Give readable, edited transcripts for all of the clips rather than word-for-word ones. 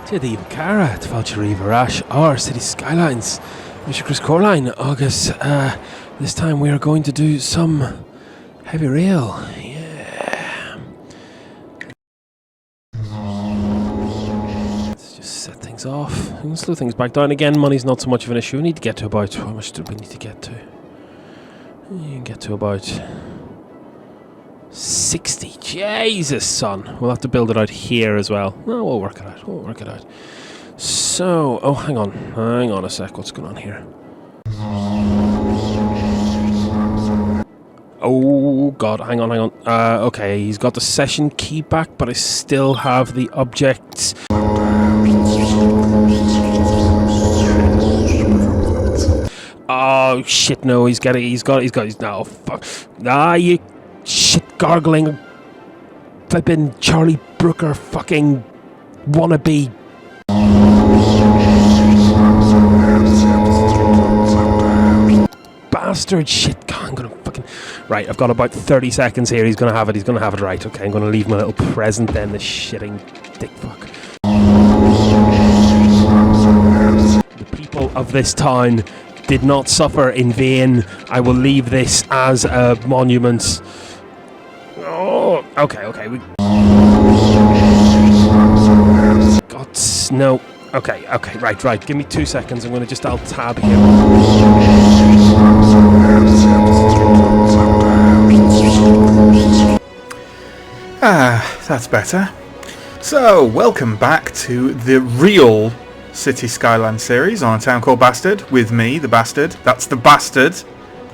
Tidí Cara, Tvalcheri Varash, our City Skylines. Mr. Chris Corline, August. This time we are going to do some heavy rail. Yeah. Let's just set things off. We can slow things back down again. Money's not so much of an issue. We need to get to about... How much do we need to get to? You can get to about 60. Jesus, son. We'll have to build it out here as well. No, we'll work it out. We'll work it out. So, oh, hang on a sec. What's going on here? Oh, God, hang on. Okay, he's got the session key back, but I still have the objects. Oh, shit, no, he's got, no, fuck. Ah, you shit gargling, flippin' Charlie Brooker fucking wannabe. Bastard shit. I'm gonna fucking... Right, I've got about 30 seconds here. He's gonna have it right. Okay, I'm gonna leave him a little present then, the shitting dick fuck. The people of this town did not suffer in vain. I will leave this as a monument. Oh, okay. God, no. Okay, right. Give me 2 seconds. I'm going to just alt-tab here. That's better. So, welcome back to the real City Skylines series on A Town Called Bastard, with me, the Bastard. That's the Bastard,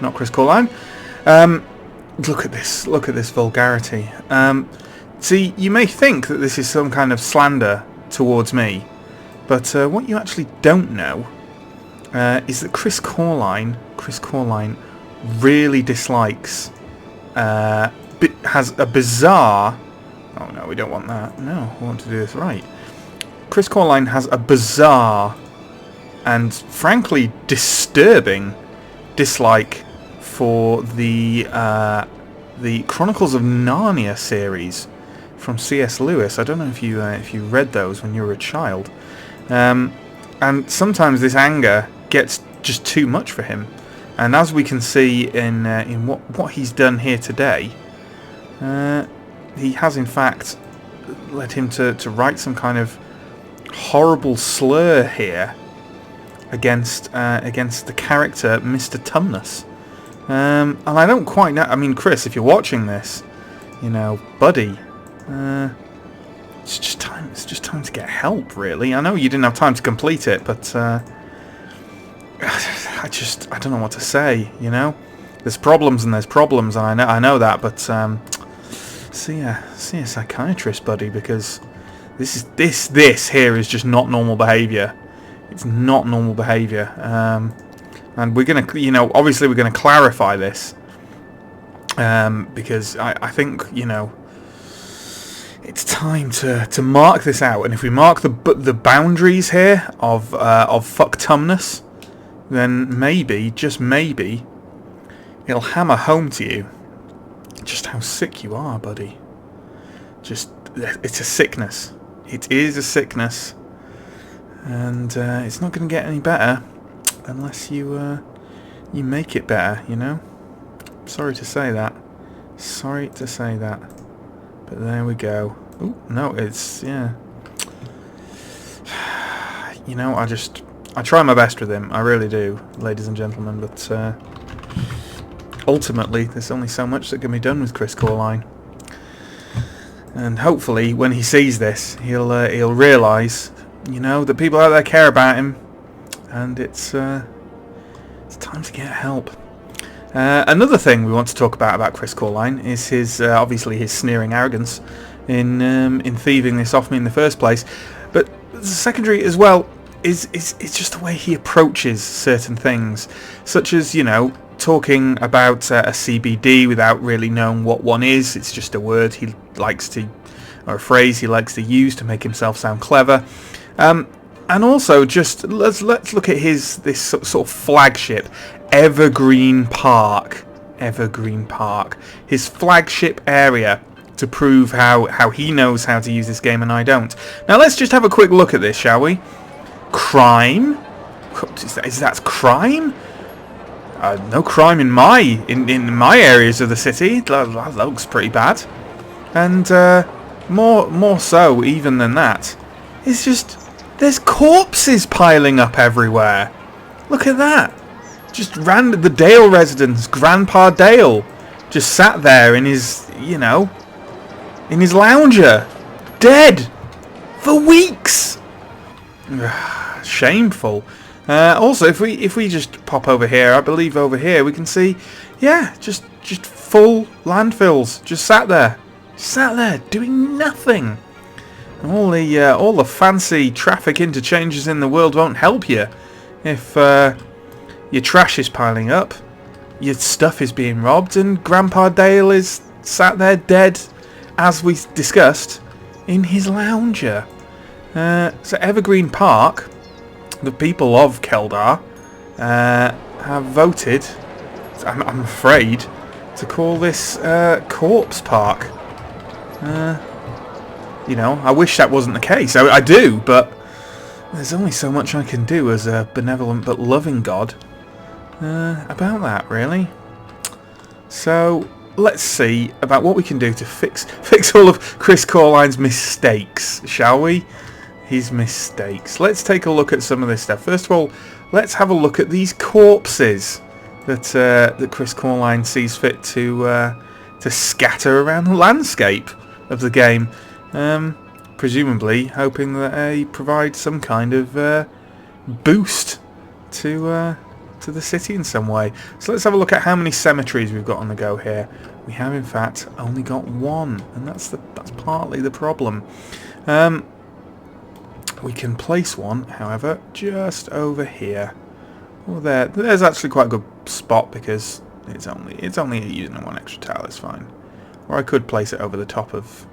not Chris Corline. Look at this vulgarity. See, you may think that this is some kind of slander towards me, but what you actually don't know is that Chris Corline really dislikes, has a bizarre... Oh no, we don't want that. No, we want to do this right. Chris Corline has a bizarre and frankly disturbing dislike for the Chronicles of Narnia series from C.S. Lewis. I don't know if you read those when you were a child. And sometimes this anger gets just too much for him. And as we can see in what he's done here today, he has in fact led him to write some kind of horrible slur here against the character Mr. Tumnus. And I don't quite know. I mean, Chris, if you're watching this, you know, buddy, it's just time to get help, really. I know you didn't have time to complete it, but I don't know what to say. You know, there's problems, and I know that, but see a psychiatrist, buddy, because this here is just not normal behaviour. It's not normal behaviour, and we're gonna, you know, obviously we're gonna clarify this, because I think, you know, it's time to mark this out. And if we mark the boundaries here of fucktumness, then maybe, just maybe, it'll hammer home to you just how sick you are, buddy. It's a sickness. It is a sickness, and it's not going to get any better unless you make it better. You know. Sorry to say that, but there we go. Oh no, it's yeah. You know, I try my best with him. I really do, ladies and gentlemen. But ultimately, there's only so much that can be done with Chris Corline. And hopefully, when he sees this, he'll realise, you know, that people out there care about him, and it's time to get help. Another thing we want to talk about Chris Corline is his obviously his sneering arrogance in thieving this off me in the first place. But secondary as well is just the way he approaches certain things, such as, you know, talking about a CBD without really knowing what one is. It's just a word he likes to, or a phrase he likes to use to make himself sound clever. And also, just let's look at this sort of flagship, Evergreen Park. His flagship area to prove how he knows how to use this game and I don't. Now let's just have a quick look at this, shall we? Crime? Is that crime? No crime in my areas of the city. That looks pretty bad. And more so even than that, it's just there's corpses piling up everywhere. Look at that. Just the Dale residence, Grandpa Dale, just sat there in his, in his lounger, dead for weeks. Shameful. Also, if we just pop over here, I believe over here we can see, yeah, just full landfills, just sat there doing nothing. And all the fancy traffic interchanges in the world won't help you if your trash is piling up, your stuff is being robbed, and Grandpa Dale is sat there dead, as we discussed, in his lounger. So Evergreen Park, the people of Keldar, have voted, I'm afraid, to call this Corpse Park. I wish that wasn't the case. I do, but there's only so much I can do as a benevolent but loving God about that, really. So let's see about what we can do to fix all of Chris Corline's mistakes, shall we? His mistakes. Let's take a look at some of this stuff. First of all, let's have a look at these corpses that Chris Corline sees fit to scatter around the landscape of the game. Presumably hoping that they provide some kind of boost to the city in some way. So let's have a look at how many cemeteries we've got on the go here. We have in fact only got one, and that's partly the problem. We can place one, however, just over here. Well, there's actually quite a good spot because it's only using one extra tile. It's fine. Or I could place it over the top of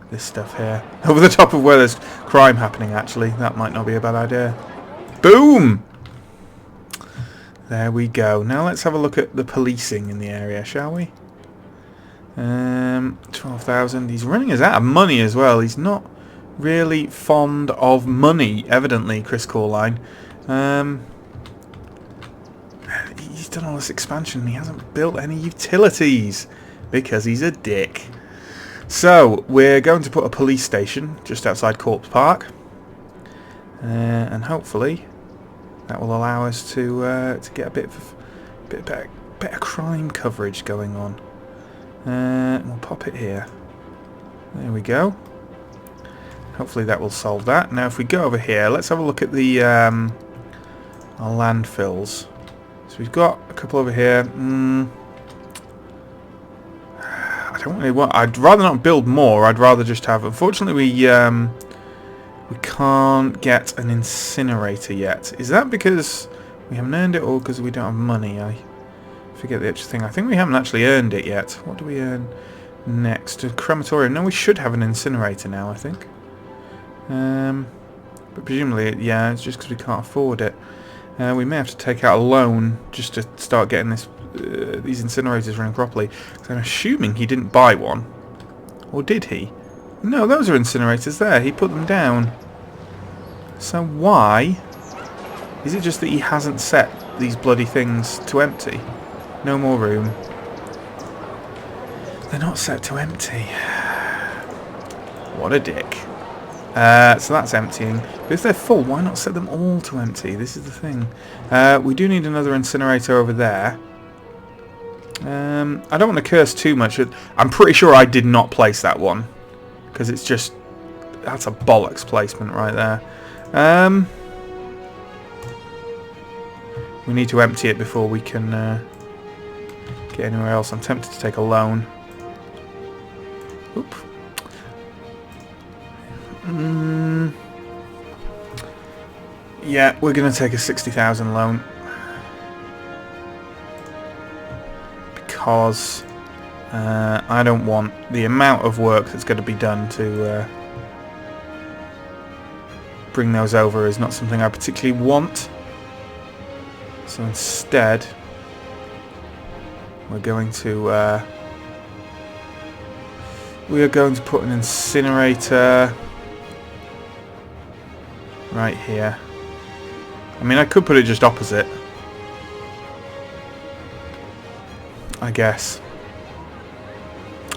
this stuff here. Over the top of where there's crime happening, actually. That might not be a bad idea. Boom! There we go. Now let's have a look at the policing in the area, shall we? 12,000. He's running us out of money as well. He's not really fond of money, evidently, Chris Corline. He's done all this expansion and he hasn't built any utilities because he's a dick. So, we're going to put a police station just outside Corpse Park, and hopefully that will allow us to get a bit better crime coverage going on. We'll pop it here. There we go. Hopefully that will solve that. Now, if we go over here, let's have a look at the our landfills. So we've got a couple over here. I don't really want. I'd rather not build more. I'd rather just have. Unfortunately, we can't get an incinerator yet. Is that because we haven't earned it, or because we don't have money? I forget the actual thing. I think we haven't actually earned it yet. What do we earn next? A crematorium. No, we should have an incinerator now, I think. But presumably, yeah, it's just because we can't afford it. We may have to take out a loan just to start getting these incinerators running properly. So I'm assuming he didn't buy one. Or did he? No, those are incinerators there. He put them down. So why? Is it just that he hasn't set these bloody things to empty? No more room. They're not set to empty. What a dick. So that's emptying. But if they're full, why not set them all to empty? This is the thing. We do need another incinerator over there. I don't want to curse too much. I'm pretty sure I did not place that one. Because it's just... That's a bollocks placement right there. We need to empty it before we can get anywhere else. I'm tempted to take a loan. Oop. Yeah, we're going to take a 60,000 loan. Because I don't want the amount of work that's going to be done to bring those over is not something I particularly want. So instead, we're going to we are going to put an incinerator right here. I mean, I could put it just opposite, I guess.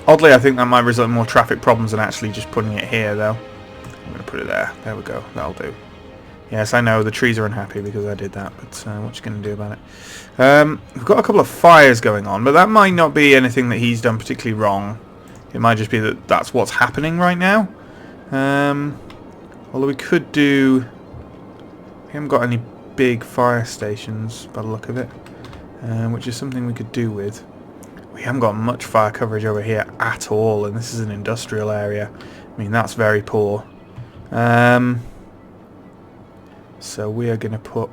Oddly, I think that might result in more traffic problems than actually just putting it here, though. I'm going to put it there. There we go. That'll do. Yes, I know the trees are unhappy because I did that, but what you going to do about it? We've got a couple of fires going on, but that might not be anything that he's done particularly wrong. It might just be that that's what's happening right now. Although we could do... We haven't got any big fire stations by the look of it, which is something we could do with. We haven't got much fire coverage over here at all, and this is an industrial area. I mean, that's very poor. So we are going to put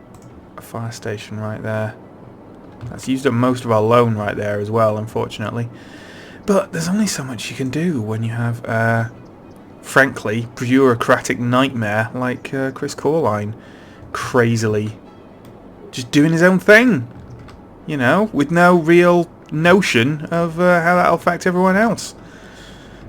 a fire station right there. That's used up most of our loan right there as well, unfortunately. But there's only so much you can do when you have, frankly, bureaucratic nightmare like Chris Corline, crazily just doing his own thing, you know, with no real notion of how that'll affect everyone else.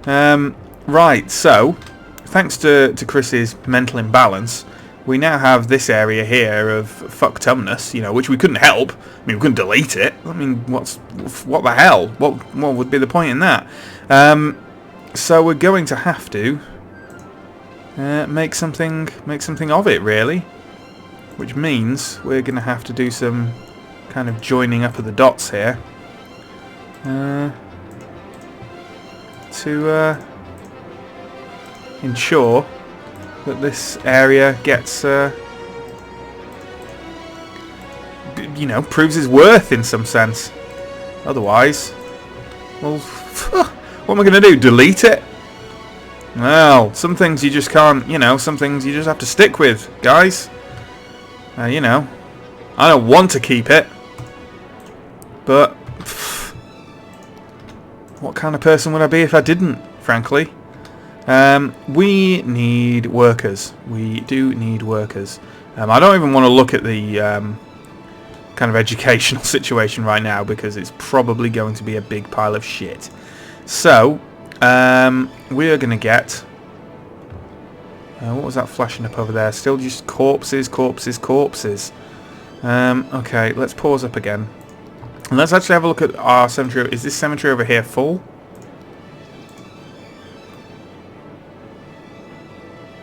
Right, so thanks to Chris's mental imbalance, we now have this area here of fucktumness, you know, which we couldn't help. I mean, we couldn't delete it. I mean, what the hell? What would be the point in that? So we're going to have to make something of it, really. Which means we're going to have to do some kind of joining up of the dots here to ensure that this area gets, you know, proves its worth in some sense. Otherwise, well, what am I going to do? Delete it? Well, some things you just can't, you know, some things you just have to stick with, guys. You know, I don't want to keep it, but what kind of person would I be if I didn't, frankly? We need workers. We do need workers. I don't even want to look at the kind of educational situation right now because it's probably going to be a big pile of shit. So, we are going to get... what was that flashing up over there? Still just corpses, corpses, corpses. Okay, let's pause up again. And let's actually have a look at our cemetery. Is this cemetery over here full?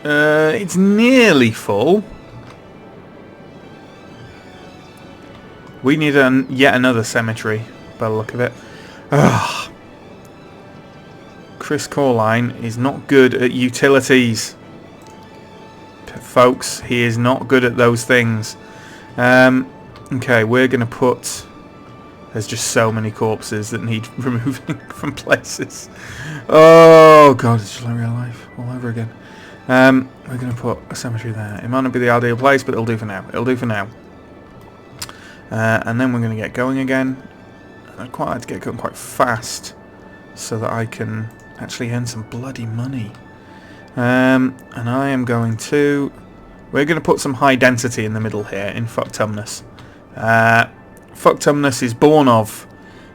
It's nearly full. We need yet another cemetery, by the look of it. Ugh. Chris Corline is not good at utilities. Folks, he is not good at those things. Okay, we're going to put... There's just so many corpses that need removing from places. Oh, God, it's just like real life all over again. We're going to put a cemetery there. It might not be the ideal place, but it'll do for now. It'll do for now. And then we're going to get going again. I'd quite like to get going quite fast so that I can actually earn some bloody money. And I am going to... We're going to put some high density in the middle here in fucktumness. Fucktumness is born of,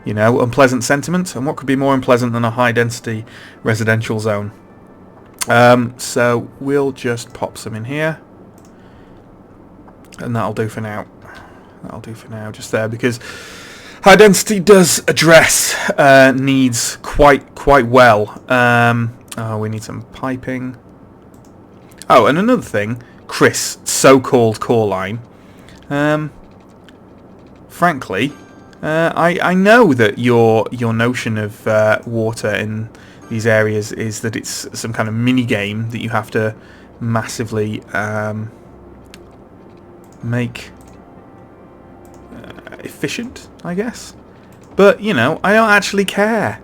you know, unpleasant sentiment, and what could be more unpleasant than a high density residential zone? So we'll just pop some in here, and that'll do for now. That'll do for now, just there, because high density does address needs quite well. Oh, we need some piping. Oh, and another thing, Chris, so-called Corline. Frankly, I know that your notion of water in these areas is that it's some kind of mini game that you have to massively make efficient, I guess. But you know, I don't actually care.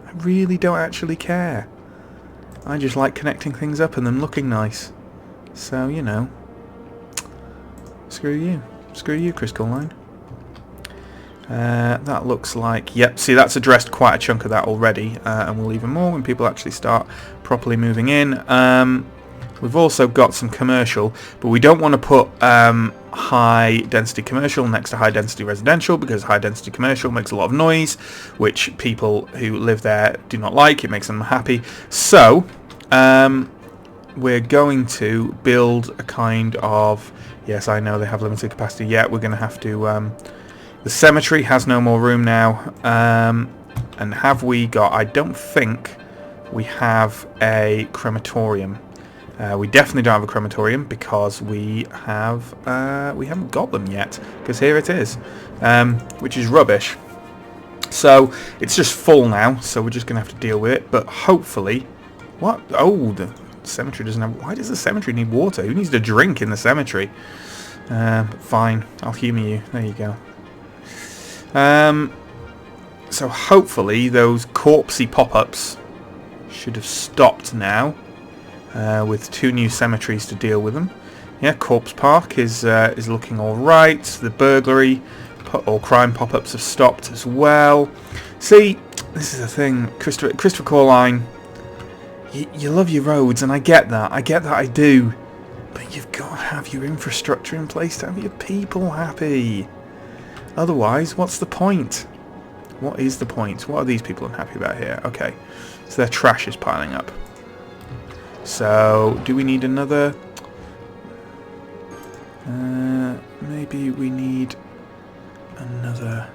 I really don't actually care. I just like connecting things up and them looking nice. So, you know, screw you. Screw you, Chris Corline. That looks like... Yep, see, that's addressed quite a chunk of that already. And we'll even more when people actually start properly moving in. We've also got some commercial, but we don't want to put high density commercial next to high density residential, because high density commercial makes a lot of noise, which people who live there do not like. It makes them happy. So we're going to build a kind of, yes, I know they have limited capacity yet. We're going to have to, the cemetery has no more room now. And have we got, I don't think we have a crematorium. We definitely don't have a crematorium because we haven't got them yet, because here it is, which is rubbish. So it's just full now, so we're just going to have to deal with it. But hopefully, what? Oh, the cemetery doesn't have. Why does the cemetery need water? Who needs to drink in the cemetery? Fine, I'll humour you. There you go. So hopefully those corpsey pop-ups should have stopped now. With 2 new cemeteries to deal with them. Yeah, Corpse Park is looking all right. The burglary or crime pop-ups have stopped as well. See, this is the thing, Christopher Coreline. You love your roads, and I get that. I do. But you've got to have your infrastructure in place to have your people happy. Otherwise, what's the point? What is the point? What are these people unhappy about here? Okay, so their trash is piling up. So, do we need another? Maybe we need another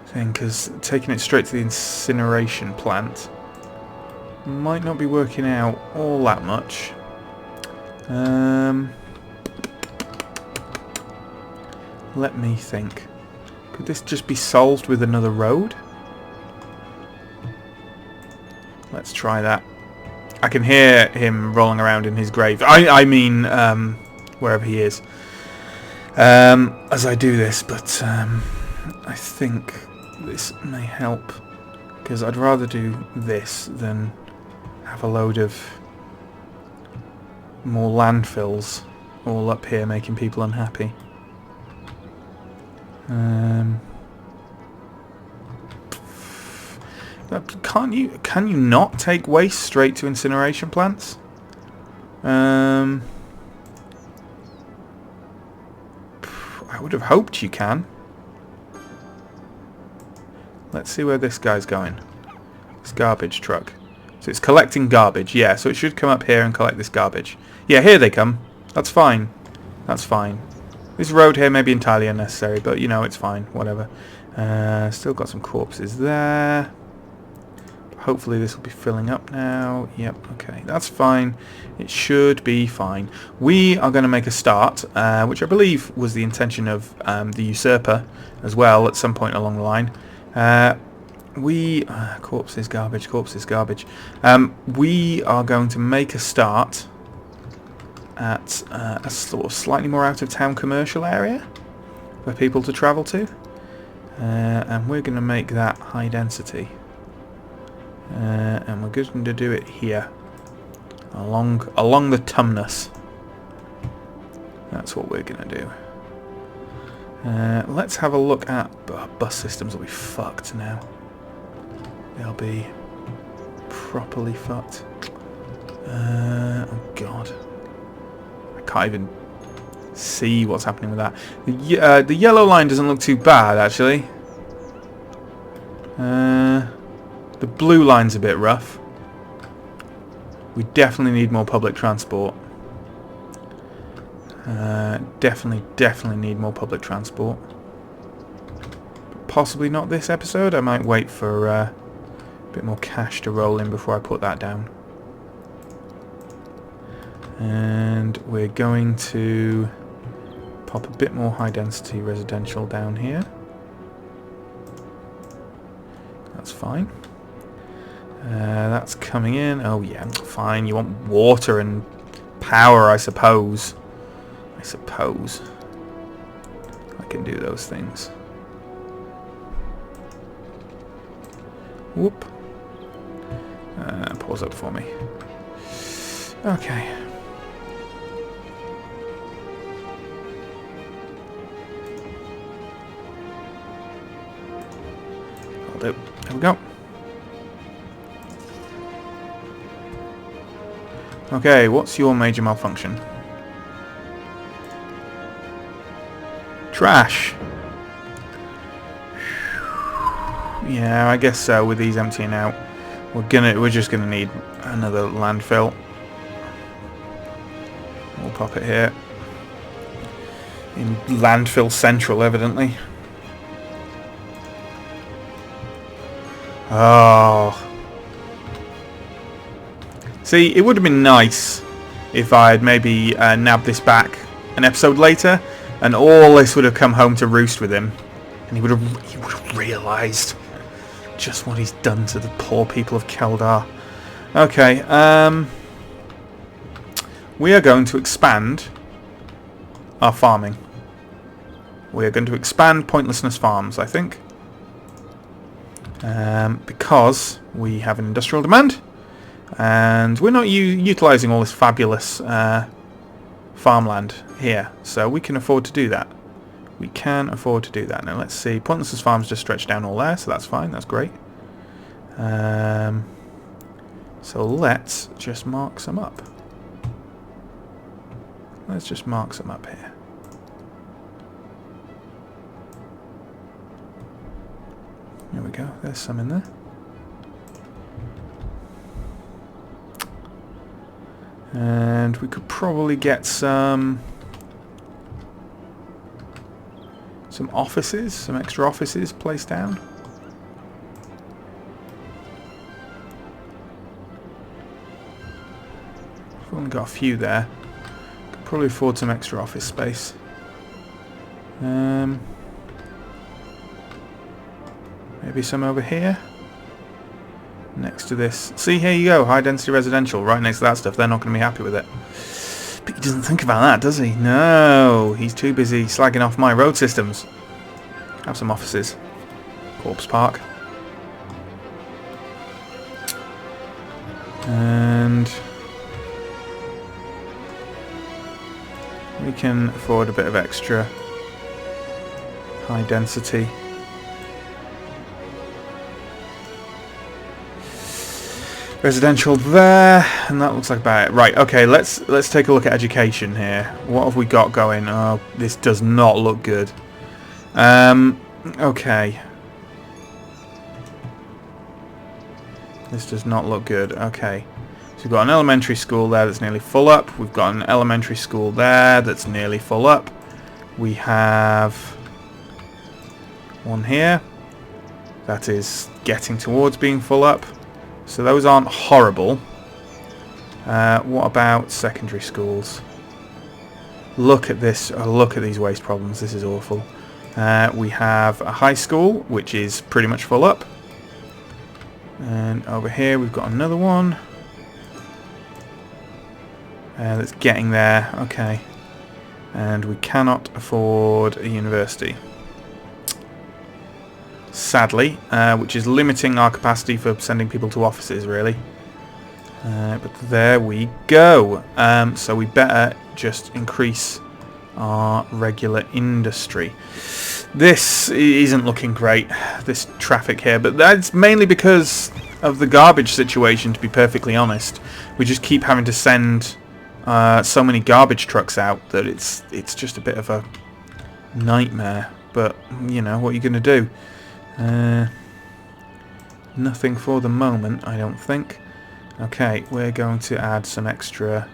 thing, because taking it straight to the incineration plant might not be working out all that much. Let me think. Could this just be solved with another road? Let's try that. I can hear him rolling around in his grave. I mean, wherever he is. As I do this, but I think this may help. Because I'd rather do this than have a load of more landfills all up here making people unhappy. Can you not take waste straight to incineration plants? I would have hoped you can. Let's see where this guy's going. This garbage truck. So it's collecting garbage, yeah, so it should come up here and collect this garbage. Yeah, here they come. That's fine. That's fine. This road here may be entirely unnecessary, but you know, it's fine, whatever. Still got some corpses there. Hopefully this will be filling up now. Yep, okay, that's fine. It should be fine. We are going to make a start, which I believe was the intention of the usurper as well at some point along the line. Corpses, garbage, corpses, garbage. We are going to make a start at a sort of slightly more out of town commercial area for people to travel to. And we're going to make that high density. And we're going to do it here, along the tumnus. That's what we're going to do. Let's have a look at bus systems. Will be fucked now. They'll be properly fucked. Oh god, I can't even see what's happening with that. The yellow line doesn't look too bad actually. The blue line's a bit rough. We definitely need more public transport. Definitely need more public transport. But possibly not this episode. I might wait for a bit more cash to roll in before I put that down. And we're going to pop a bit more high density residential down here. That's fine. That's coming in. Oh yeah, fine. You want water and power, I suppose. I can do those things. Whoop. Pause up for me. Okay. I'll do. There we go. Okay, what's your major malfunction? Trash. Yeah, I guess so. With these emptying out, we're just gonna need another landfill. We'll pop it here in landfill central, evidently. Oh. See, it would have been nice if I had maybe nabbed this back an episode later, and all this would have come home to roost with him, and he would have realised just what he's done to the poor people of Keldar. Okay, we are going to expand our farming. We are going to expand Pointlessness Farms, I think. Because we have an industrial demand, and we're not utilising all this fabulous farmland here, so we can afford to do that. We can afford to do that. Now let's see, Pointlessness Farms just stretch down all there, so that's fine, that's great. So let's just mark some up. Let's just mark some up here. There we go, there's some in there. And we could probably get some offices, some extra offices placed down. We've only got a few there. Could probably afford some extra office space. Maybe some over here. Next to this. See, here you go, high density residential, right next to that stuff. They're not going to be happy with it. But he doesn't think about that, does he? No, he's too busy slagging off my road systems. Have some offices. Corpse Park. And we can afford a bit of extra high density. Residential there, and that looks like about it. Right, okay, let's take a look at education here. What have we got going? Oh, this does not look good. Okay. This does not look good. Okay. So we've got an elementary school there that's nearly full up. We've got an elementary school there that's nearly full up. We have one here that is getting towards being full up. So those aren't horrible. What about secondary schools? Look at this. Oh, look at these waste problems. This is awful. We have a high school, which is pretty much full up. And over here we've got another one. That's getting there. Okay. And we cannot afford a university. Sadly, which is limiting our capacity for sending people to offices, really. But there we go. So we better just increase our regular industry. This isn't looking great, this traffic here, but that's mainly because of the garbage situation, to be perfectly honest. We just keep having to send so many garbage trucks out that it's just a bit of a nightmare. But, you know, what are you going to do? Nothing for the moment, I don't think. Okay, we're going to add some extra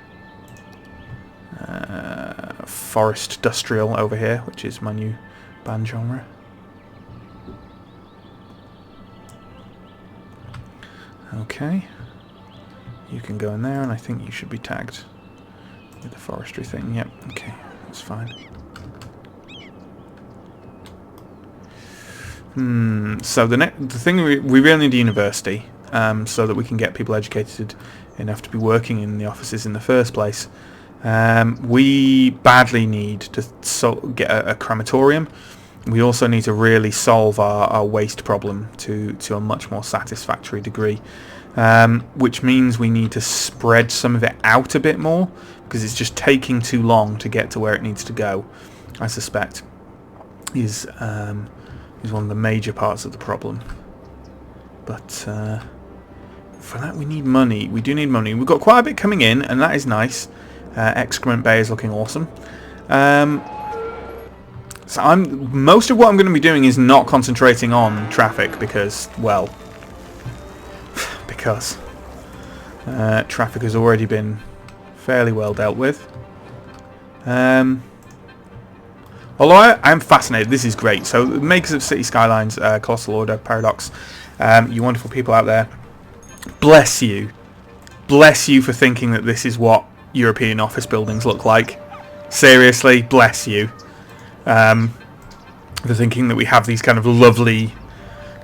forest industrial over here, which is my new band genre. Okay, you can go in there, and I think you should be tagged with the forestry thing. Yep, okay, that's fine. So the thing we really need a university, so that we can get people educated enough to be working in the offices in the first place. We badly need to get a crematorium. We also need to really solve our waste problem to a much more satisfactory degree, which means we need to spread some of it out a bit more, because it's just taking too long to get to where it needs to go, I suspect, is one of the major parts of the problem. But for that we need money. We do need money. We've got quite a bit coming in, and that is nice. Excrement Bay is looking awesome. So most of what I'm going to be doing is not concentrating on traffic because, well, because traffic has already been fairly well dealt with. Although I'm fascinated, this is great. So the makers of City Skylines, Colossal Order, Paradox, you wonderful people out there, bless you. Bless you for thinking that this is what European office buildings look like. Seriously, bless you. For thinking that we have these kind of lovely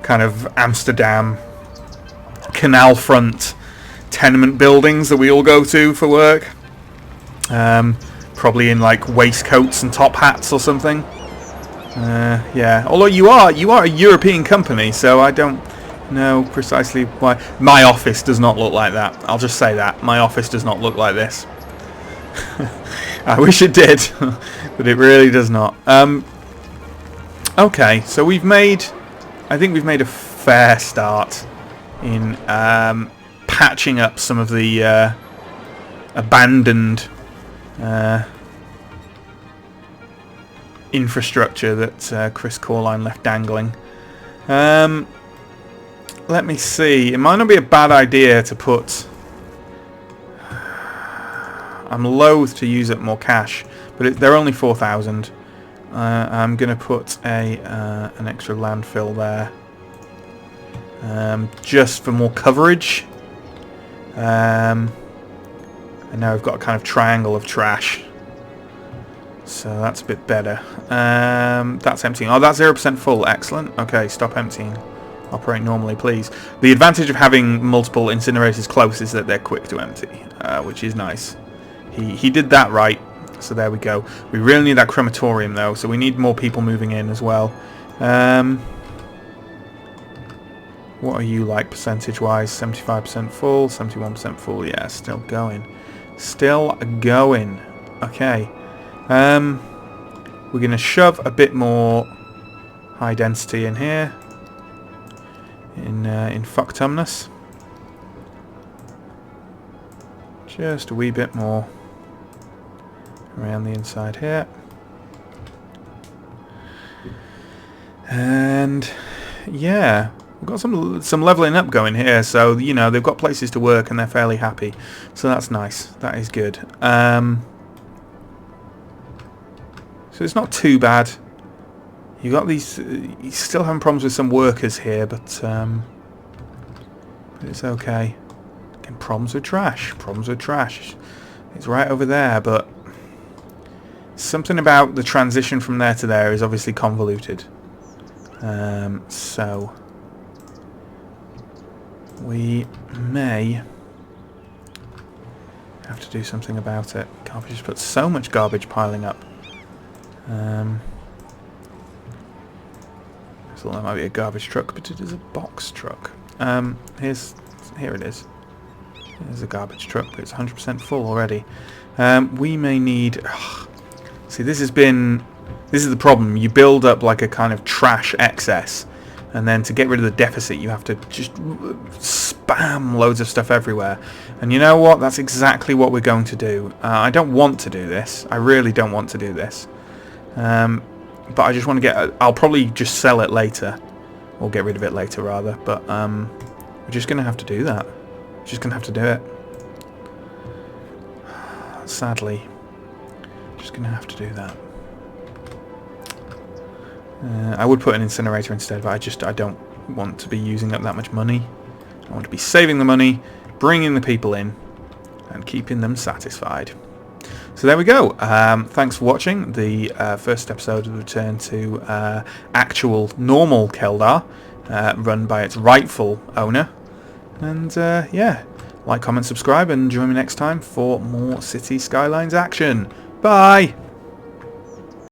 kind of Amsterdam canal front tenement buildings that we all go to for work. Probably in like waistcoats and top hats or something. Yeah, although you are a European company, so I don't know precisely why. My office does not look like that. I'll just say that. My office does not look like this. I wish it did, but it really does not. Okay, so I think we've made a fair start in patching up some of the abandoned infrastructure that Chris Corline left dangling. Let me see. It might not be a bad idea to put... I'm loath to use up more cash, but they're only 4,000. I'm going to put an extra landfill there, just for more coverage. And now we've got a kind of triangle of trash, so that's a bit better. That's emptying. Oh, that's 0% full. Excellent. Okay, stop emptying. Operate normally, please. The advantage of having multiple incinerators close is that they're quick to empty, which is nice. He did that right, so there we go. We really need that crematorium though, so we need more people moving in as well. What are you like percentage wise? 75% full, 71% full. Yeah, still going. Still going. Okay. We're going to shove a bit more high density in here. In fucktumness. Just a wee bit more around the inside here. And yeah, we've got some leveling up going here, so you know they've got places to work and they're fairly happy, so that's nice. That is good. So it's not too bad. You got these. You're still having problems with some workers here, but it's okay. Again, problems with trash. Problems with trash. It's right over there, but something about the transition from there to there is obviously convoluted. So we may have to do something about it. Garbage just put so much garbage piling up. I thought that might be a garbage truck, but it is a box truck. Here it is. There's a garbage truck, but it's 100% full already. We may need... See, this is the problem. You build up like a kind of trash excess, and then to get rid of the deficit, you have to just spam loads of stuff everywhere. And you know what? That's exactly what we're going to do. I don't want to do this. I really don't want to do this. But I just want to get... I'll probably just sell it later. Or get rid of it later, rather. But we're just going to have to do that. Just going to have to do it. Sadly. Just going to have to do that. I would put an incinerator instead, but I don't want to be using up that much money. I want to be saving the money, bringing the people in, and keeping them satisfied. So there we go. Thanks for watching the first episode of the return to actual normal Keldar, run by its rightful owner. And yeah, like, comment, subscribe, and join me next time for more City Skylines action. Bye!